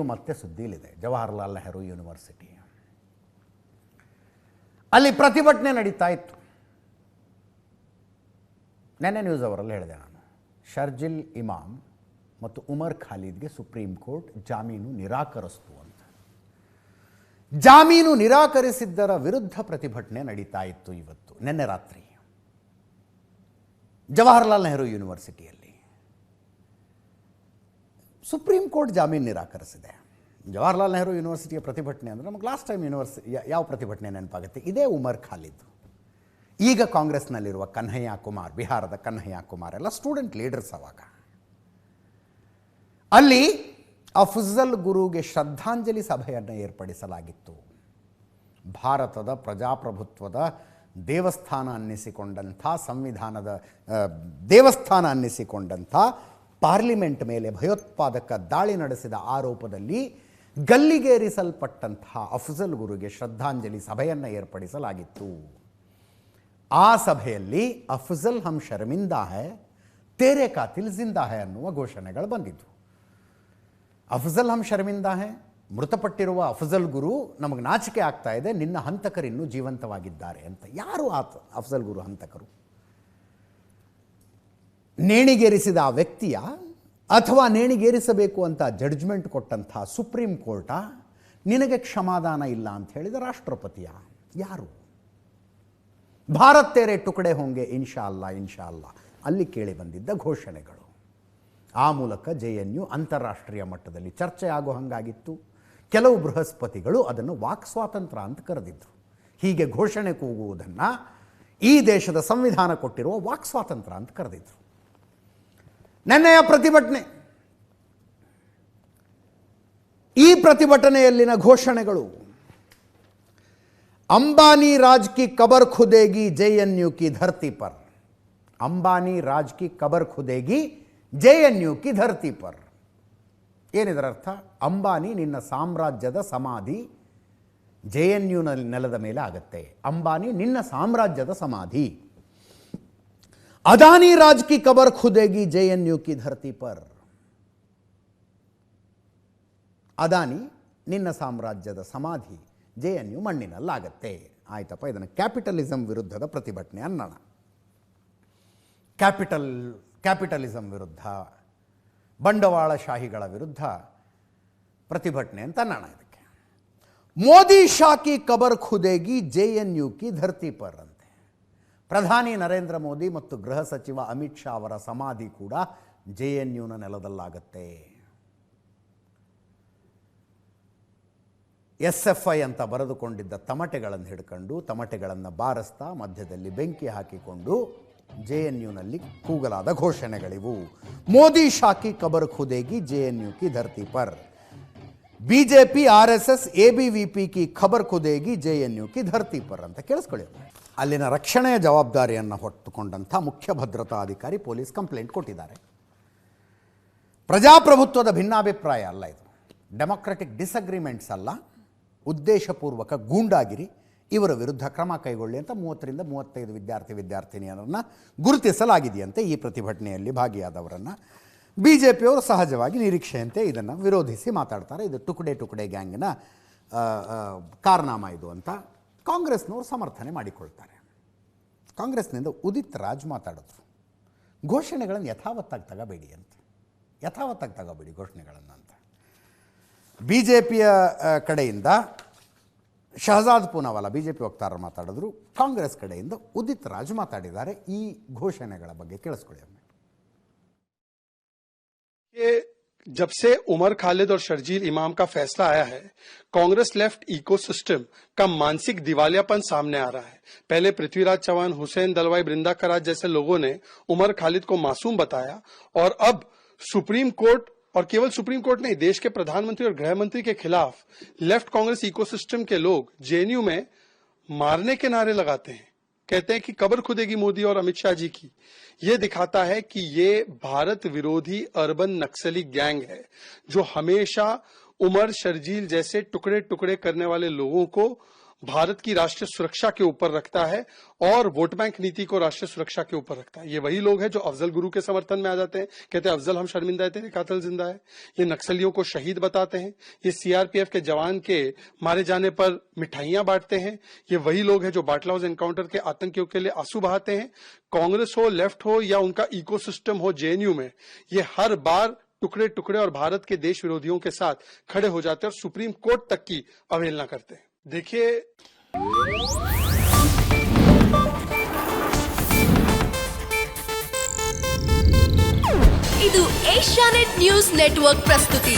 JNU ಮತ್ತೆ ಸುದ್ದಿಲಿದೆ, Jawaharlal Nehru university. ಅಲ್ಲಿ ಪ್ರತಿಭಟನೆ ನಡೀತಾ ಇತ್ತು. ನೆನ್ನೆ ನ್ಯೂಸ್ ಅವರಲ್ಲಿ ಹೇಳಿದೆ ನಾನು, ಶರ್ಜಿಲ್ ಇಮಾಮ್ ಮತ್ತು ಉಮರ್ ಖಾಲಿದ್ಗೆ ಸುಪ್ರೀಂ ಕೋರ್ಟ್ ಜಾಮೀನು ನಿರಾಕರಿಸಿತು ಅಂತ. ಜಾಮೀನು ನಿರಾಕರಿಸಿದ್ದರ ವಿರುದ್ಧ ಪ್ರತಿಭಟನೆ ನಡೀತಾ ಇತ್ತು ಇವತ್ತು, ನಿನ್ನೆ ರಾತ್ರಿ ಜವಾಹರ್ಲಾಲ್ ನೆಹರು ಯೂನಿವರ್ಸಿಟಿಯಲ್ಲಿ. ಸುಪ್ರೀಂ ಕೋರ್ಟ್ ಜಾಮೀನು ನಿರಾಕರಿಸಿದೆ. ಜವಾಹರ್ಲಾಲ್ ನೆಹರು ಯೂನಿವರ್ಸಿಟಿಯ ಪ್ರತಿಭಟನೆ ಅಂದರೆ ನಮಗೆ ಲಾಸ್ಟ್ ಟೈಮ್ ಯಾವ ಪ್ರತಿಭಟನೆ ನೆನಪಾಗುತ್ತೆ? ಇದೇ ಉಮರ್ ಖಾಲಿದ್. ಈಗ ಕಾಂಗ್ರೆಸ್ನಲ್ಲಿರುವ ಕನ್ಹಯ್ಯ ಕುಮಾರ್, ಬಿಹಾರದ ಕನ್ಹಯ್ಯ ಕುಮಾರ್ ಎಲ್ಲ ಸ್ಟೂಡೆಂಟ್ ಲೀಡರ್ಸ್. ಅವಾಗ ಅಲ್ಲಿ ಅಫ್ಜಲ್ ಗುರುಗೆ ಶ್ರದ್ಧಾಂಜಲಿ ಸಭೆಯನ್ನು ಏರ್ಪಡಿಸಲಾಗಿತ್ತು. ಭಾರತದ ಪ್ರಜಾಪ್ರಭುತ್ವದ ದೇವಸ್ಥಾನ ಅನ್ನಿಸಿಕೊಂಡಂಥ, ಸಂವಿಧಾನದ ದೇವಸ್ಥಾನ ಅನ್ನಿಸಿಕೊಂಡಂಥ ಪಾರ್ಲಿಮೆಂಟ್ ಮೇಲೆ ಭಯೋತ್ಪಾದಕ ದಾಳಿ ನಡೆಸಿದ ಆರೋಪದಲ್ಲಿ ಗಲ್ಲಿಗೇರಿಸಲ್ಪಟ್ಟಂತಹ ಅಫ್ಜಲ್ ಗುರುಗೆ ಶ್ರದ್ಧಾಂಜಲಿ ಸಭೆಯನ್ನು ಏರ್ಪಡಿಸಲಾಗಿತ್ತು. ಆ ಸಭೆಯಲ್ಲಿ ಅಫ್ಜಲ್ ಹಮ್ ಶರ್ಮಿಂದಾ ಹೈ, ತೇರೆ ಕಾತಿಲ್ ಜಿಂದಾ ಹೈ ಅನ್ನುವ ಘೋಷಣೆಗಳು ಬಂದಿದ್ದು. ಅಫ್ಜಲ್ ಹಮ್ ಶರ್ಮಿಂದಾ ಹೈ, ಮೃತಪಟ್ಟಿರುವ ಅಫ್ಜಲ್ ಗುರು, ನಮಗೆ ನಾಚಿಕೆ ಆಗ್ತಾ ಇದೆ, ನಿನ್ನ ಹಂತಕರಿನ್ನೂ ಜೀವಂತವಾಗಿದ್ದಾರೆ ಅಂತ. ಯಾರು ಅಫ್ಜಲ್ ಗುರು ಹಂತಕರು? ನೇಣಿಗೇರಿಸಿದ ಆ ವ್ಯಕ್ತಿಯ, ಅಥವಾ ನೇಣಿಗೇರಿಸಬೇಕು ಅಂತ ಜಡ್ಜ್ಮೆಂಟ್ ಕೊಟ್ಟಂಥ ಸುಪ್ರೀಂ ಕೋರ್ಟಾ? ನಿನಗೆ ಕ್ಷಮಾದಾನ ಇಲ್ಲ ಅಂತ ಹೇಳಿದ ರಾಷ್ಟ್ರಪತಿಯ? ಯಾರು? ಭಾರತ್ ತೇರೆ ಟುಕಡೆ ಹೋಂಗೆ ಇನ್ಶಾ ಅಲ್ಲಾ ಇನ್ಶಾ ಅಲ್ಲಾ ಅಲ್ಲಿ ಕೇಳಿ ಬಂದಿದ್ದ ಘೋಷಣೆಗಳು. ಆ ಮೂಲಕ JNU ಅಂತಾರಾಷ್ಟ್ರೀಯ ಮಟ್ಟದಲ್ಲಿ ಚರ್ಚೆ ಆಗೋ ಹಾಗಾಗಿತ್ತು. ಕೆಲವು ಬೃಹಸ್ಪತಿಗಳು ಅದನ್ನು ವಾಕ್ ಸ್ವಾತಂತ್ರ್ಯ ಅಂತ ಕರೆದಿದ್ರು. ಹೀಗೆ ಘೋಷಣೆ ಕೂಗುವುದನ್ನು ಈ ದೇಶದ ಸಂವಿಧಾನ ಕೊಟ್ಟಿರುವ ವಾಕ್ ಸ್ವಾತಂತ್ರ್ಯ ಅಂತ ಕರೆದಿದ್ರು. ನೆನ್ನೆಯ ಪ್ರತಿಭಟನೆ, ಈ ಪ್ರತಿಭಟನೆಯಲ್ಲಿನ ಘೋಷಣೆಗಳು, अंबानी राज की कबर खुदेगी JNU की धरती पर, अंबानी राज की कबर खुदेगी JNU की धरती पर. ಏನಿದರ ಅರ್ಥ? ಅಂಬಾನಿ ನಿನ್ನ ಸಾಮ್ರಾಜ್ಯದ ಸಮಾಧಿ JNU ನೆಲದ ಮೇಲೆ ಆಗುತ್ತೆ. ಅಂಬಾನಿ ನಿನ್ನ ಸಾಮ್ರಾಜ್ಯದ ಸಮಾಧಿ. ಅದಾನಿ ರಾಜ್ ಕಿ ಕಬರ್ ಖುದೇಗಿ JNU ಕಿ ಧರ್ತಿ ಪರ್. ಅದಾನಿ ನಿನ್ನ ಸಾಮ್ರಾಜ್ಯದ ಸಮಾಧಿ JNU ಮಣ್ಣಿನಲ್ಲಾಗತ್ತೆ. ಆಯ್ತಪ್ಪ, ಇದನ್ನು ಕ್ಯಾಪಿಟಲಿಸಂ ವಿರುದ್ಧದ ಪ್ರತಿಭಟನೆ ಅನ್ನೋಣ. ಕ್ಯಾಪಿಟಲಿಸಂ ವಿರುದ್ಧ, ಬಂಡವಾಳಶಾಹಿಗಳ ವಿರುದ್ಧ ಪ್ರತಿಭಟನೆ ಅಂತ ಅನ್ನೋಣ ಇದಕ್ಕೆ. ಮೋದಿ ಶಾ ಕಿ ಕಬರ್ ಖುದೇಗಿ JNU ಕಿ ಧರ್ತಿ ಪರ್ ಅಂತೆ. ಪ್ರಧಾನಿ ನರೇಂದ್ರ ಮೋದಿ ಮತ್ತು ಗೃಹ ಸಚಿವ ಅಮಿತ್ ಶಾ ಅವರ ಸಮಾಧಿ ಕೂಡ JNUನ ನೆಲದಲ್ಲಾಗತ್ತೆ. SFI ಅಂತ ಬರೆದುಕೊಂಡಿದ್ದ ತಮಟೆಗಳನ್ನು ಹಿಡ್ಕೊಂಡು, ತಮಟೆಗಳನ್ನು ಬಾರಿಸ್ತಾ ಮಧ್ಯದಲ್ಲಿ ಬೆಂಕಿ ಹಾಕಿಕೊಂಡು JNUನಲ್ಲಿ ಕೂಗಲಾದ ಘೋಷಣೆಗಳಿವು. ಮೋದಿ ಶಾಕಿ ಕಬರ್ ಖುದೇಗಿ JNU ಕಿ ಧರ್ತಿ ಪರ್, ಬಿಜೆಪಿ RSS ABVP ಕಿ ಖಬರ್ ಖುದೇಗಿ JNU ಕಿ ಧರ್ತಿ ಪರ್ ಅಂತ ಕೇಳಿಸ್ಕೊಳ್ಳಿ. ಅಲ್ಲಿನ ರಕ್ಷಣೆಯ ಜವಾಬ್ದಾರಿಯನ್ನು ಹೊತ್ತುಕೊಂಡಂಥ ಮುಖ್ಯ ಭದ್ರತಾ ಅಧಿಕಾರಿ ಪೊಲೀಸ್ ಕಂಪ್ಲೇಂಟ್ ಕೊಟ್ಟಿದ್ದಾರೆ. ಪ್ರಜಾಪ್ರಭುತ್ವದ ಭಿನ್ನಾಭಿಪ್ರಾಯ ಅಲ್ಲ ಇದು, ಡೆಮೊಕ್ರೆಟಿಕ್ ಡಿಸಗ್ರಿಮೆಂಟ್ಸ್ ಅಲ್ಲ, ಉದ್ದೇಶಪೂರ್ವಕ ಗೂಂಡಾಗಿರಿ. ಇವರ ವಿರುದ್ಧ ಕ್ರಮ ಕೈಗೊಳ್ಳಿ ಅಂತ 30 ರಿಂದ 35 ವಿದ್ಯಾರ್ಥಿನಿಯರನ್ನು ಗುರುತಿಸಲಾಗಿದೆಯಂತೆ. ಈ ಪ್ರತಿಭಟನೆಯಲ್ಲಿ ಭಾಗಿಯಾದವರನ್ನು BJPಯವರು ಸಹಜವಾಗಿ ನಿರೀಕ್ಷೆಯಂತೆ ಇದನ್ನು ವಿರೋಧಿಸಿ ಮಾತಾಡ್ತಾರೆ. ಇದು ಟುಕಡೆ ಗ್ಯಾಂಗಿನ ಕಾರಣಾಮ ಇದು ಅಂತ ಕಾಂಗ್ರೆಸ್ನವರು ಸಮರ್ಥನೆ ಮಾಡಿಕೊಳ್ತಾರೆ. ಕಾಂಗ್ರೆಸ್ನಿಂದ ಉದಿತ್ ರಾಜ್ ಮಾತಾಡಿದ್ರು, ಘೋಷಣೆಗಳನ್ನು ಯಥಾವತ್ತಾಗಿ ತಗೋಬೇಡಿ ಅಂತ, ಯಥಾವತ್ತಾಗಿ ತಗೋಬೇಡಿ ಘೋಷಣೆಗಳನ್ನು ಅಂತ. BJPಯ ಕಡೆಯಿಂದ ಶಹಜಾದ್ ಪೂನಾವಾಲಾ BJP ವಕ್ತಾರರು ಮಾತಾಡಿದ್ರು, ಕಾಂಗ್ರೆಸ್ ಕಡೆಯಿಂದ ಉದಿತ್ ರಾಜ್ ಮಾತಾಡಿದ್ದಾರೆ. ಈ ಘೋಷಣೆಗಳ ಬಗ್ಗೆ ಕೇಳಿಸ್ಕೊಳ್ಳಿ. जब से उमर खालिद और शर्जील इमाम का फैसला आया है, कांग्रेस लेफ्ट इकोसिस्टम का मानसिक दिवालियापन सामने आ रहा है. पहले पृथ्वीराज चौहान, हुसैन दलवाई, बृंदा कराज जैसे लोगों ने उमर खालिद को मासूम बताया, और अब सुप्रीम कोर्ट, और केवल सुप्रीम कोर्ट नहीं, देश के प्रधानमंत्री और गृह मंत्री के खिलाफ लेफ्ट कांग्रेस इकोसिस्टम के लोग JNU में मारने के नारे लगाते हैं. कहते हैं कि कब्र खुदेगी मोदी और अमित शाह जी की. ये दिखाता है कि ये भारत विरोधी अर्बन नक्सली गैंग है, जो हमेशा उमर, शर्जील जैसे टुकड़े टुकड़े करने वाले लोगों को भारत की राष्ट्रीय सुरक्षा के ऊपर रखता है और वोट बैंक नीति को राष्ट्रीय सुरक्षा के ऊपर रखता है। ये वही लोग हैं जो अफजल गुरु के समर्थन में आ जाते हैं, कहते हैं अफजल हम शर्मिंदा है, तेरे कातिल जिंदा है। ये नक्सलियों को शहीद बताते हैं, ये सीआरपीएफ के जवान के मारे जाने पर मिठाइयां बांटते हैं। ये वही लोग हैं जो बाटला हाउस एनकाउंटर के आतंकियों के लिए आंसू बहाते हैं। कांग्रेस हो, लेफ्ट हो या उनका इकोसिस्टम हो जेएनयू में, ये हर बार टुकड़े टुकड़े और भारत के देश विरोधियों के साथ खड़े हो जाते हैं और सुप्रीम कोर्ट तक की अवहेलना करते हैं। देखिए, ಇದು ಏಷ್ಯಾನೆಟ್ ನ್ಯೂಸ್ ನೆಟ್ವರ್ಕ್ ಪ್ರಸ್ತುತಿ.